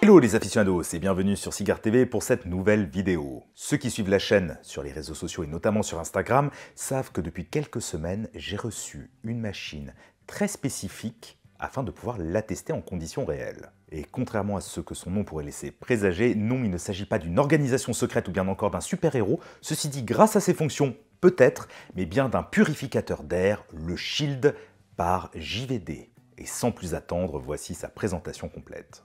Hello les aficionados et bienvenue sur Cigar TV pour cette nouvelle vidéo. Ceux qui suivent la chaîne sur les réseaux sociaux et notamment sur Instagram savent que depuis quelques semaines, j'ai reçu une machine très spécifique afin de pouvoir la tester en conditions réelles. Et contrairement à ce que son nom pourrait laisser présager, non, il ne s'agit pas d'une organisation secrète ou bien encore d'un super-héros. Ceci dit, grâce à ses fonctions, peut-être, mais bien d'un purificateur d'air, le Shield par JVD. Et sans plus attendre, voici sa présentation complète.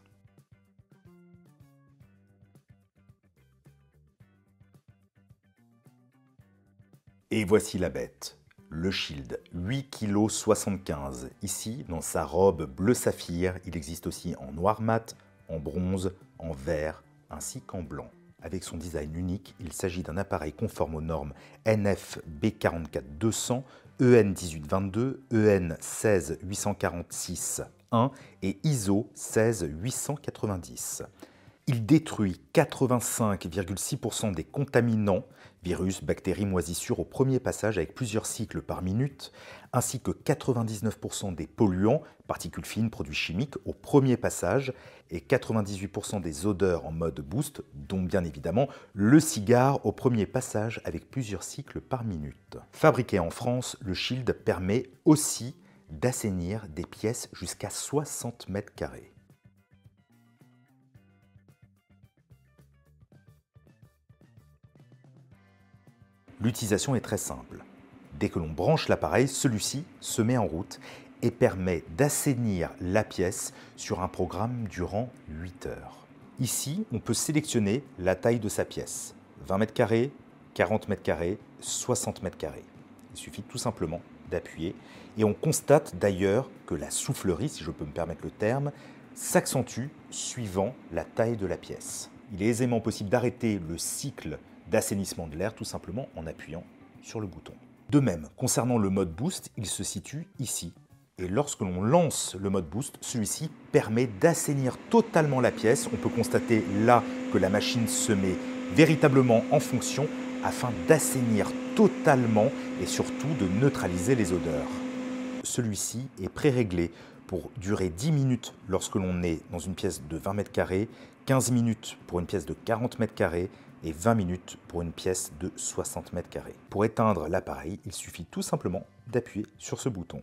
Et voici la bête, le Shield, 8,75 kg. Ici, dans sa robe bleu saphir, il existe aussi en noir mat, en bronze, en vert, ainsi qu'en blanc. Avec son design unique, il s'agit d'un appareil conforme aux normes NF B44200, EN 1822, EN 16846-1 et ISO 16890. Il détruit 85,6% des contaminants, virus, bactéries, moisissures au premier passage avec plusieurs cycles par minute, ainsi que 99% des polluants, particules fines, produits chimiques au premier passage, et 98% des odeurs en mode boost, dont bien évidemment le cigare au premier passage avec plusieurs cycles par minute. Fabriqué en France, le Shield permet aussi d'assainir des pièces jusqu'à 60 mètres carrés. L'utilisation est très simple. Dès que l'on branche l'appareil, celui-ci se met en route et permet d'assainir la pièce sur un programme durant 8 heures. Ici, on peut sélectionner la taille de sa pièce. 20 mètres carrés, 40 mètres carrés, 60 mètres carrés. Il suffit tout simplement d'appuyer et on constate d'ailleurs que la soufflerie, si je peux me permettre le terme, s'accentue suivant la taille de la pièce. Il est aisément possible d'arrêter le cycle d'assainissement de l'air tout simplement en appuyant sur le bouton. De même, concernant le mode boost, il se situe ici. Et lorsque l'on lance le mode boost, celui-ci permet d'assainir totalement la pièce. On peut constater là que la machine se met véritablement en fonction afin d'assainir totalement et surtout de neutraliser les odeurs. Celui-ci est pré-réglé pour durer 10 minutes lorsque l'on est dans une pièce de 20 mètres carrés, 15 minutes pour une pièce de 40 mètres carrés et 20 minutes pour une pièce de 60 mètres carrés. Pour éteindre l'appareil, il suffit tout simplement d'appuyer sur ce bouton.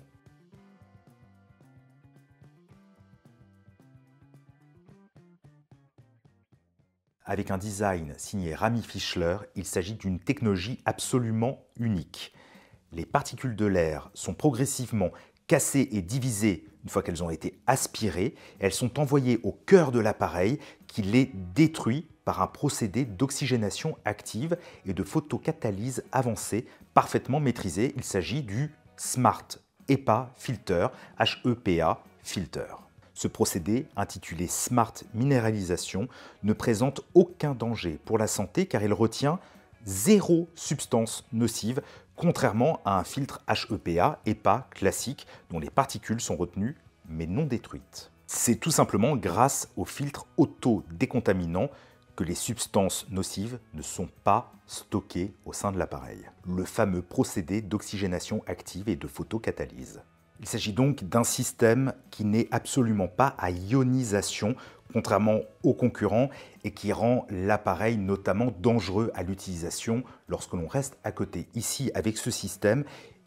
Avec un design signé Rami Fischler, il s'agit d'une technologie absolument unique. Les particules de l'air sont progressivement cassées et divisées une fois qu'elles ont été aspirées. Elles sont envoyées au cœur de l'appareil qui les détruit par un procédé d'oxygénation active et de photocatalyse avancée parfaitement maîtrisé. Il s'agit du Smart HEPA Filter, HEPA Filter. Ce procédé, intitulé Smart Minéralisation, ne présente aucun danger pour la santé car il retient 0 substance nocive, contrairement à un filtre HEPA, HEPA classique, dont les particules sont retenues mais non détruites. C'est tout simplement grâce au filtre auto-décontaminant que les substances nocives ne sont pas stockées au sein de l'appareil. Le fameux procédé d'oxygénation active et de photocatalyse. Il s'agit donc d'un système qui n'est absolument pas à ionisation, contrairement aux concurrents, et qui rend l'appareil notamment dangereux à l'utilisation lorsque l'on reste à côté. Ici, avec ce système,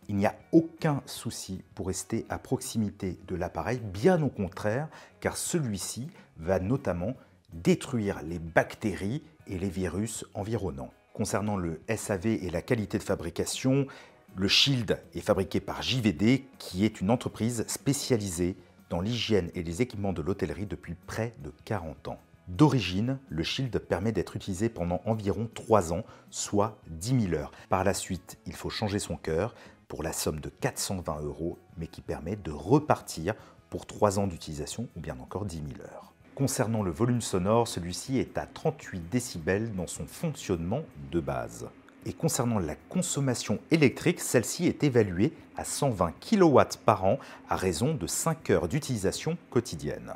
il n'y a aucun souci pour rester à proximité de l'appareil, bien au contraire, car celui-ci va notamment détruire les bactéries et les virus environnants. Concernant le SAV et la qualité de fabrication, le Shield est fabriqué par JVD, qui est une entreprise spécialisée dans l'hygiène et les équipements de l'hôtellerie depuis près de 40 ans. D'origine, le Shield permet d'être utilisé pendant environ 3 ans, soit 10 000 heures. Par la suite, il faut changer son cœur pour la somme de 420 €, mais qui permet de repartir pour 3 ans d'utilisation ou bien encore 10 000 heures. Concernant le volume sonore, celui-ci est à 38 décibels dans son fonctionnement de base. Et concernant la consommation électrique, celle-ci est évaluée à 120 kW par an à raison de 5 heures d'utilisation quotidienne.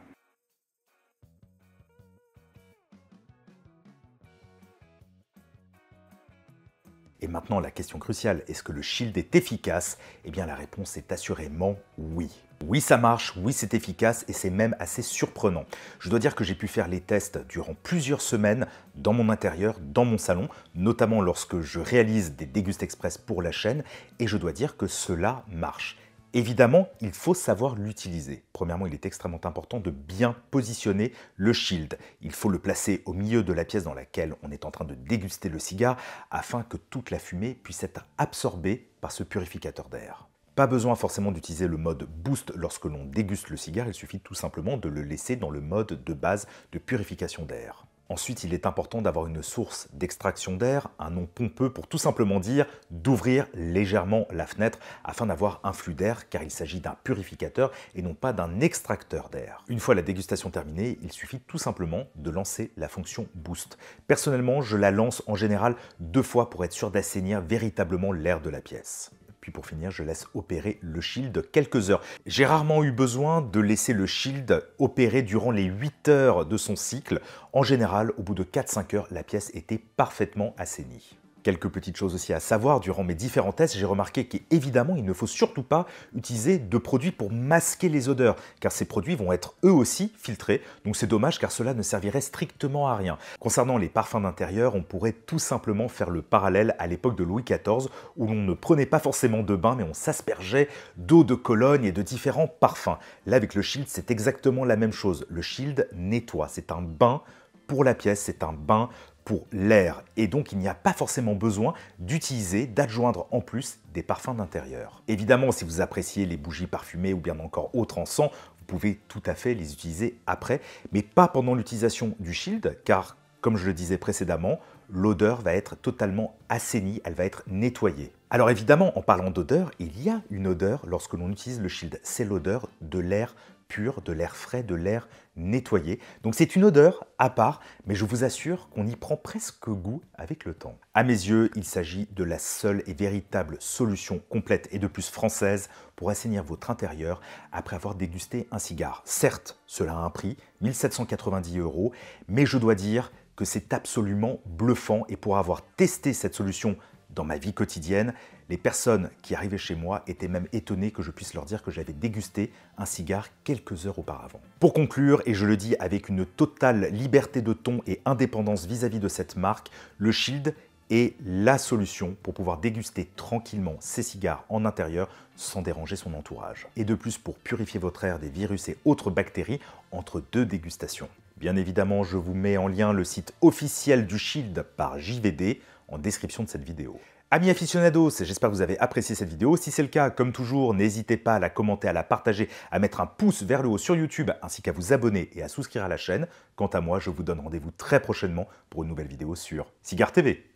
Et maintenant, la question cruciale, est-ce que le Shield est efficace? Eh bien, la réponse est assurément oui. Oui, ça marche, oui, c'est efficace et c'est même assez surprenant. Je dois dire que j'ai pu faire les tests durant plusieurs semaines dans mon intérieur, dans mon salon, notamment lorsque je réalise des dégustes express pour la chaîne et je dois dire que cela marche. Évidemment, il faut savoir l'utiliser. Premièrement, il est extrêmement important de bien positionner le shield. Il faut le placer au milieu de la pièce dans laquelle on est en train de déguster le cigare afin que toute la fumée puisse être absorbée par ce purificateur d'air. Pas besoin forcément d'utiliser le mode boost lorsque l'on déguste le cigare, il suffit tout simplement de le laisser dans le mode de base de purification d'air. Ensuite, il est important d'avoir une source d'extraction d'air, un nom pompeux pour tout simplement dire d'ouvrir légèrement la fenêtre afin d'avoir un flux d'air car il s'agit d'un purificateur et non pas d'un extracteur d'air. Une fois la dégustation terminée, il suffit tout simplement de lancer la fonction boost. Personnellement, je la lance en général 2 fois pour être sûr d'assainir véritablement l'air de la pièce. Puis pour finir, je laisse opérer le shield quelques heures. J'ai rarement eu besoin de laisser le shield opérer durant les 8 heures de son cycle. En général, au bout de 4-5 heures, la pièce était parfaitement assainie. Quelques petites choses aussi à savoir, durant mes différents tests, j'ai remarqué qu'évidemment, il ne faut surtout pas utiliser de produits pour masquer les odeurs, car ces produits vont être eux aussi filtrés, donc c'est dommage car cela ne servirait strictement à rien. Concernant les parfums d'intérieur, on pourrait tout simplement faire le parallèle à l'époque de Louis XIV, où l'on ne prenait pas forcément de bain, mais on s'aspergeait d'eau de Cologne et de différents parfums. Là, avec le Shield, c'est exactement la même chose. Le Shield nettoie, c'est un bain pour la pièce, c'est un bain pour l'air et donc il n'y a pas forcément besoin d'adjoindre en plus des parfums d'intérieur. Évidemment, si vous appréciez les bougies parfumées ou bien encore autres encens, vous pouvez tout à fait les utiliser après, mais pas pendant l'utilisation du Shield car, comme je le disais précédemment, l'odeur va être totalement assainie, elle va être nettoyée. Alors évidemment, en parlant d'odeur, il y a une odeur lorsque l'on utilise le Shield, c'est l'odeur de l'air pur, de l'air frais, de l'air nettoyé. Donc c'est une odeur à part, mais je vous assure qu'on y prend presque goût avec le temps. À mes yeux, il s'agit de la seule et véritable solution complète et de plus française pour assainir votre intérieur après avoir dégusté un cigare. Certes, cela a un prix, 1 790 €, mais je dois dire que c'est absolument bluffant et pour avoir testé cette solution dans ma vie quotidienne, les personnes qui arrivaient chez moi étaient même étonnées que je puisse leur dire que j'avais dégusté un cigare quelques heures auparavant. Pour conclure, et je le dis avec une totale liberté de ton et indépendance vis-à-vis de cette marque, le Shield est la solution pour pouvoir déguster tranquillement ses cigares en intérieur sans déranger son entourage. Et de plus pour purifier votre air des virus et autres bactéries entre 2 dégustations. Bien évidemment, je vous mets en lien le site officiel du Shield par JVD en description de cette vidéo. Amis aficionados, j'espère que vous avez apprécié cette vidéo. Si c'est le cas, comme toujours, n'hésitez pas à la commenter, à la partager, à mettre un pouce vers le haut sur YouTube, ainsi qu'à vous abonner et à souscrire à la chaîne. Quant à moi, je vous donne rendez-vous très prochainement pour une nouvelle vidéo sur Cigare TV.